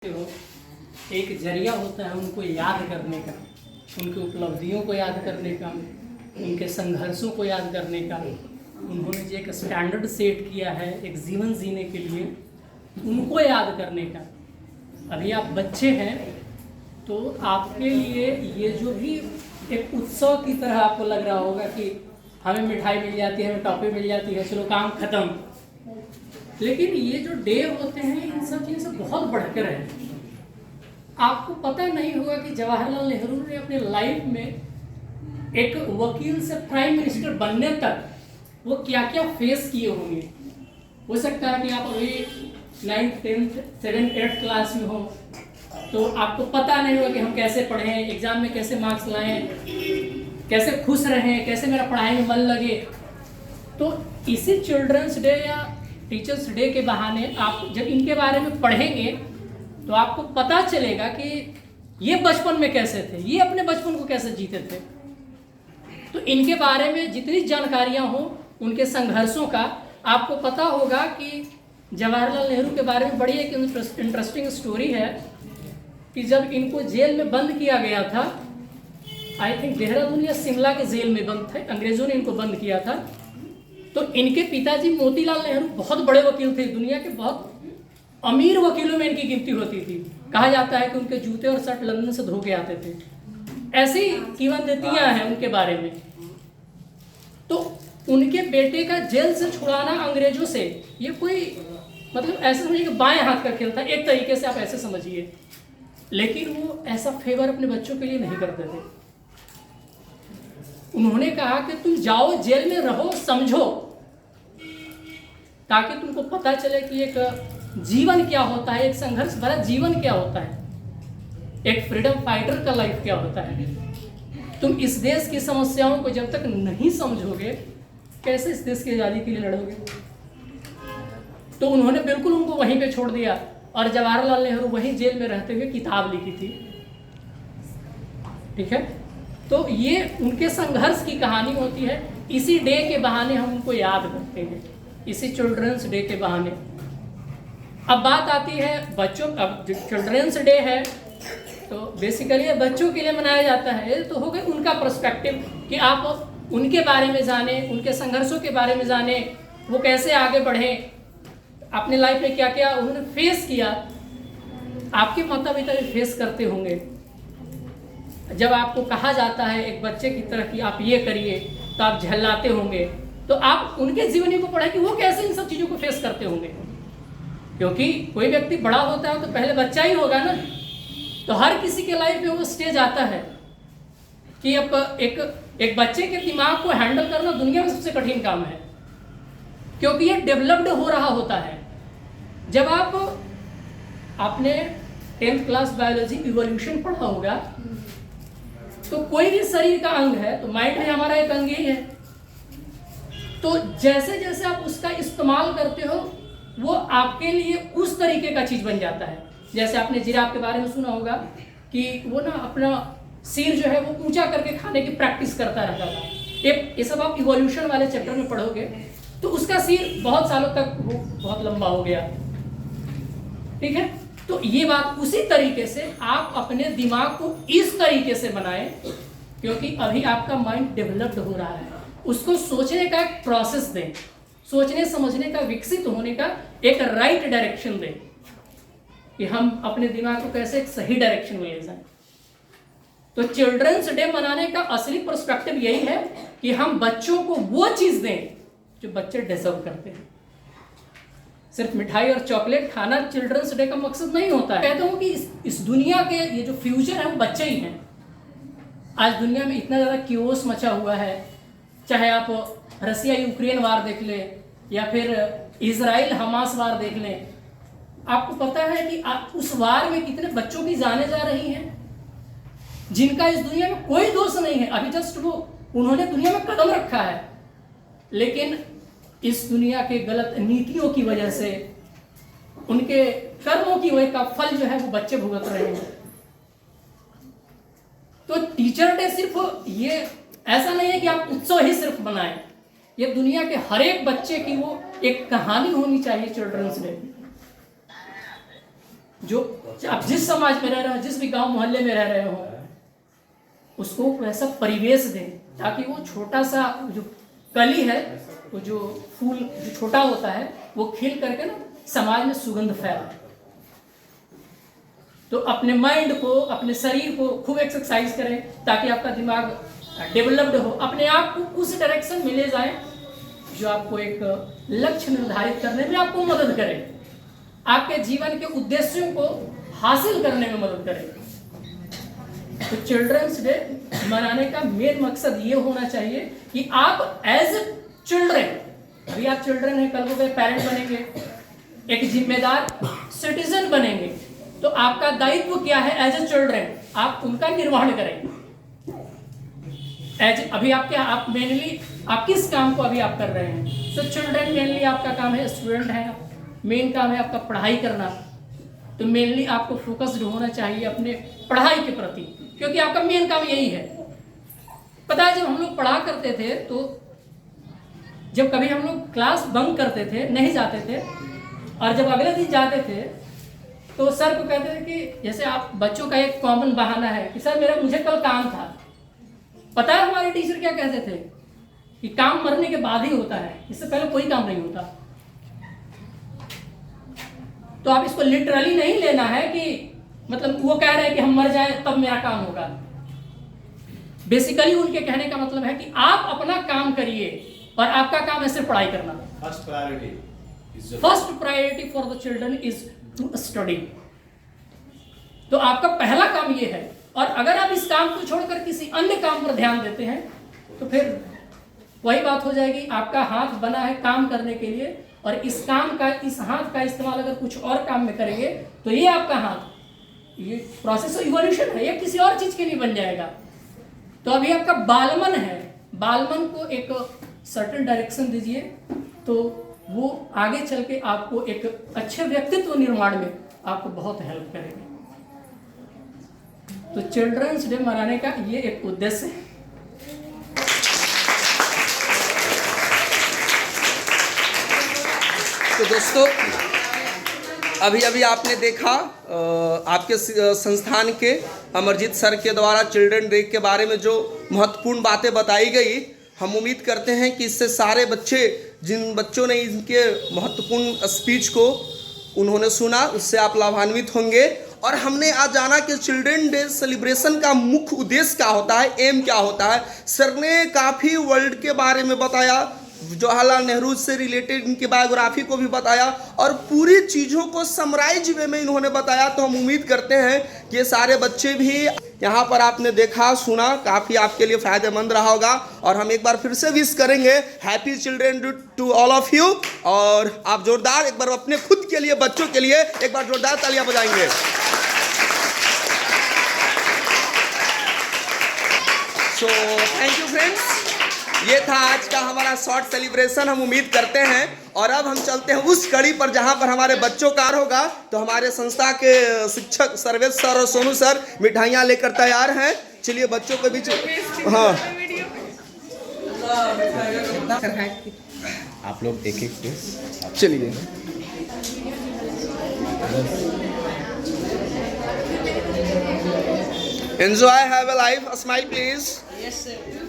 हो एक जरिया होता है उनको याद करने का, उनकी उपलब्धियों को याद करने का, उनके संघर्षों को याद करने का। उन्होंने जो एक स्टैंडर्ड सेट किया है एक जीवन जीने के लिए, उनको याद करने का। अभी आप बच्चे हैं तो आपके लिए ये जो भी एक उत्सव की तरह आपको लग रहा होगा कि हमें मिठाई मिल जाती है, हमें टॉफी मिल जाती है, चलो काम खत्म। लेकिन ये जो डे होते हैं इन सब चीज़ों से बहुत बढ़कर है। आपको पता नहीं होगा कि जवाहरलाल नेहरू ने अपने लाइफ में एक वकील से प्राइम मिनिस्टर बनने तक वो क्या क्या फेस किए होंगे। हो सकता है कि आप अभी 9th 10th 7th 8th class में हो तो आपको पता नहीं होगा कि हम कैसे पढ़ें, एग्जाम में कैसे मार्क्स लाएं, कैसे खुश रहें, कैसे मेरा पढ़ाई में मन लगे। तो इसी चिल्ड्रंस डे या टीचर्स डे के बहाने आप जब इनके बारे में पढ़ेंगे तो आपको पता चलेगा कि ये बचपन में कैसे थे, ये अपने बचपन को कैसे जीते थे। तो इनके बारे में जितनी जानकारियां हो, उनके संघर्षों का आपको पता होगा कि जवाहरलाल नेहरू के बारे में बड़ी एक इंटरेस्टिंग स्टोरी है कि जब इनको जेल में बंद किया गया था, आई थिंक देहरादून या शिमला के जेल में बंद थे, अंग्रेजों ने इनको बंद किया था। तो इनके पिताजी मोतीलाल नेहरू बहुत बड़े वकील थे, दुनिया के बहुत अमीर वकीलों में इनकी गिनती होती थी। कहा जाता है कि उनके जूते और शर्ट लंदन से धो के आते थे। ऐसी किंवदंतियां हैं उनके बारे में। तो उनके बेटे का जेल से छुड़ाना अंग्रेजों से, ये कोई मतलब ऐसे समझिए कि बाएं हाथ का खेल था, एक तरीके से आप ऐसे समझिए। लेकिन वो ऐसा फेवर अपने बच्चों के लिए नहीं करते थे। उन्होंने कहा कि तुम जाओ जेल में रहो, समझो, ताकि तुमको पता चले कि एक जीवन क्या होता है, एक संघर्ष भरा जीवन क्या होता है, एक फ्रीडम फाइटर का लाइफ क्या होता है। तुम इस देश की समस्याओं को जब तक नहीं समझोगे कैसे इस देश की आज़ादी के लिए लड़ोगे। तो उन्होंने बिल्कुल उनको वहीं पे छोड़ दिया और जवाहरलाल नेहरू वहीं जेल में रहते हुए किताब लिखी थी। ठीक है, तो ये उनके संघर्ष की कहानी होती है। इसी डे के बहाने हम उनको याद करते हैं, इसी चिल्ड्रंस डे के बहाने। अब बात आती है बच्चों, अब चिल्ड्रंस डे है तो बेसिकली ये बच्चों के लिए मनाया जाता है। तो हो गया उनका पर्सपेक्टिव कि आप उनके बारे में जाने, उनके संघर्षों के बारे में जाने, वो कैसे आगे बढ़े, अपने लाइफ में क्या क्या उन्होंने फेस किया। आपके माता पिता भी फेस करते होंगे। जब आपको कहा जाता है एक बच्चे की तरह कि आप ये करिए तो आप झल्लाते होंगे। तो आप उनके जीवनी को पढ़ें कि वो कैसे इन सब चीज़ों को फेस करते होंगे। क्योंकि कोई व्यक्ति बड़ा होता है तो पहले बच्चा ही होगा ना। तो हर किसी के लाइफ में वो स्टेज आता है कि अब एक बच्चे के दिमाग को हैंडल करना दुनिया में सबसे कठिन काम है, क्योंकि ये डेवलप्ड हो रहा होता है। जब आप आपने 10th क्लास बायोलॉजी इवोल्यूशन पढ़ा होगा तो कोई भी शरीर का अंग है तो माइंड में हमारा एक अंग ही है। तो जैसे जैसे आप उसका इस्तेमाल करते हो वो आपके लिए उस तरीके का चीज बन जाता है। जैसे आपने जिराफ के बारे में सुना होगा कि वो ना अपना सिर जो है वो ऊंचा करके खाने की प्रैक्टिस करता रहता था। ये सब आप इवोल्यूशन वाले चैप्टर में पढ़ोगे तो उसका सिर बहुत सालों तक वो बहुत लंबा हो गया। ठीक है, तो ये बात उसी तरीके से आप अपने दिमाग को इस तरीके से बनाएं, क्योंकि अभी आपका माइंड डेवलप्ड हो रहा है। उसको सोचने का एक प्रोसेस दें, सोचने समझने का, विकसित होने का एक राइट डायरेक्शन दें कि हम अपने दिमाग को कैसे एक सही डायरेक्शन में ले जाएं। तो चिल्ड्रंस डे मनाने का असली पर्सपेक्टिव यही है कि हम बच्चों को वो चीज दें जो बच्चे डिजर्व करते हैं। सिर्फ मिठाई और चॉकलेट खाना चिल्ड्रंस डे का मकसद नहीं होता है। कहता हूँ कि इस दुनिया के ये जो फ्यूचर है वो बच्चे ही हैं। आज दुनिया में इतना ज़्यादा क्योस मचा हुआ है, चाहे आप रसिया यूक्रेन वार देख लें या फिर इजराइल हमास वार देख लें। आपको पता है कि उस वार में कितने बच्चों की जानें जा रही हैं जिनका इस दुनिया में कोई दोष नहीं है। अभी जस्ट वो उन्होंने दुनिया में कदम रखा है, लेकिन इस दुनिया के गलत नीतियों की वजह से, उनके कर्मों की वजह का फल जो है वो बच्चे भुगत रहे हैं। तो टीचर डे सिर्फ ये ऐसा नहीं है कि आप उत्सव ही सिर्फ बनाएं। ये दुनिया के हर एक बच्चे की वो एक कहानी होनी चाहिए चिल्ड्रंस डे। जो आप जिस समाज में रह रहे हो, जिस भी गांव मोहल्ले में रह रहे हो, उसको वैसा परिवेश दें ताकि वो छोटा सा जो कली है, वो जो फूल जो छोटा होता है, वो खिल करके ना समाज में सुगंध फैलाए। तो अपने माइंड को, अपने शरीर को खूब एक्सरसाइज करें ताकि आपका दिमाग डेवलप्ड हो, अपने आप को उस डायरेक्शन में ले जाए जो आपको एक लक्ष्य निर्धारित करने में आपको मदद करे, आपके जीवन के उद्देश्यों को हासिल करने में मदद करे। तो चिल्ड्रंस डे मनाने का मेन मकसद ये होना चाहिए कि आप एज चिल्ड्रन, अभी आप चिल्ड्रन हैं, कल को पेरेंट बनेंगे, एक जिम्मेदार सिटीजन बनेंगे, तो आपका दायित्व क्या है एज ए चिल्ड्रन, आप उनका निर्वहन करेंगे। अभी आप मेनली आप किस काम को अभी आप कर रहे हैं? तो चिल्ड्रन मेनली आपका काम है, स्टूडेंट है, मेन काम है आपका पढ़ाई करना। तो मेनली आपको फोकस्ड होना चाहिए अपने पढ़ाई के प्रति, क्योंकि आपका मेन काम यही है। पता है, जब हम लोग पढ़ा करते थे, तो जब कभी हम लोग क्लास बंक करते थे, नहीं जाते थे, और जब अगले दिन जाते थे तो सर को कहते थे कि जैसे आप बच्चों का एक कॉमन बहाना है कि सर मुझे कल काम था। पता है हमारे टीचर क्या कहते थे कि काम मरने के बाद ही होता है, इससे पहले कोई काम नहीं होता। तो आप इसको लिटरली नहीं लेना है कि मतलब वो कह रहे हैं कि हम मर जाएं तब मेरा काम होगा। बेसिकली उनके कहने का मतलब है कि आप अपना काम करिए और आपका काम है सिर्फ पढ़ाई करना। First priority for the children is to study. तो आपका पहला काम ये है, और अगर आप इस काम को छोड़कर किसी अन्य काम पर ध्यान देते हैं तो फिर वही बात हो जाएगी, आपका हाथ बना है काम करने के लिए, और इस हाथ का इस्तेमाल अगर कुछ और काम में करेंगे तो ये आपका हाथ, ये प्रोसेस ऑफ इवोल्यूशन है, ये किसी और चीज के लिए बन जाएगा। तो अभी आपका बालमन है, बालमन को एक सर्टेन डायरेक्शन दीजिए, तो वो आगे चल के आपको एक अच्छे व्यक्तित्व निर्माण में आपको बहुत हेल्प करेगी। तो चिल्ड्रंस डे मनाने का ये एक उद्देश्य है। तो दोस्तों, अभी आपने देखा आपके संस्थान के अमरजीत सर के द्वारा चिल्ड्रन डे के बारे में जो महत्वपूर्ण बातें बताई गई। हम उम्मीद करते हैं कि इससे सारे बच्चे, जिन बच्चों ने इनके महत्वपूर्ण स्पीच को उन्होंने सुना, उससे आप लाभान्वित होंगे। और हमने आज जाना कि चिल्ड्रन डे सेलिब्रेशन का मुख्य उद्देश्य क्या होता है, एम क्या होता है। सर ने काफ़ी वर्ल्ड के बारे में बताया, जवाहरलाल नेहरू से रिलेटेड इनकी बायोग्राफी को भी बताया, और पूरी चीज़ों को समराइज वे में इन्होंने बताया। तो हम उम्मीद करते हैं कि ये सारे बच्चे भी यहाँ पर आपने देखा सुना, काफ़ी आपके लिए फ़ायदेमंद रहा होगा। और हम एक बार फिर से विश करेंगे happy children day to all of you. और आप जोरदार एक बार अपने खुद के लिए, बच्चों के लिए एक बार जोरदार तालियां बजाएंगे। सो थैंक यू फ्रेंड्स, ये था आज का हमारा शॉर्ट सेलिब्रेशन। हम उम्मीद करते हैं, और अब हम चलते हैं उस कड़ी पर जहां पर हमारे बच्चों का होगा। तो हमारे संस्था के शिक्षक सर्वेश सर और सोनू सर मिठाइयां लेकर तैयार हैं। चलिए बच्चों के बीच, हाँ आप लोग एक एक चलिए। Enjoy, have a life, a smile please. Yes sir.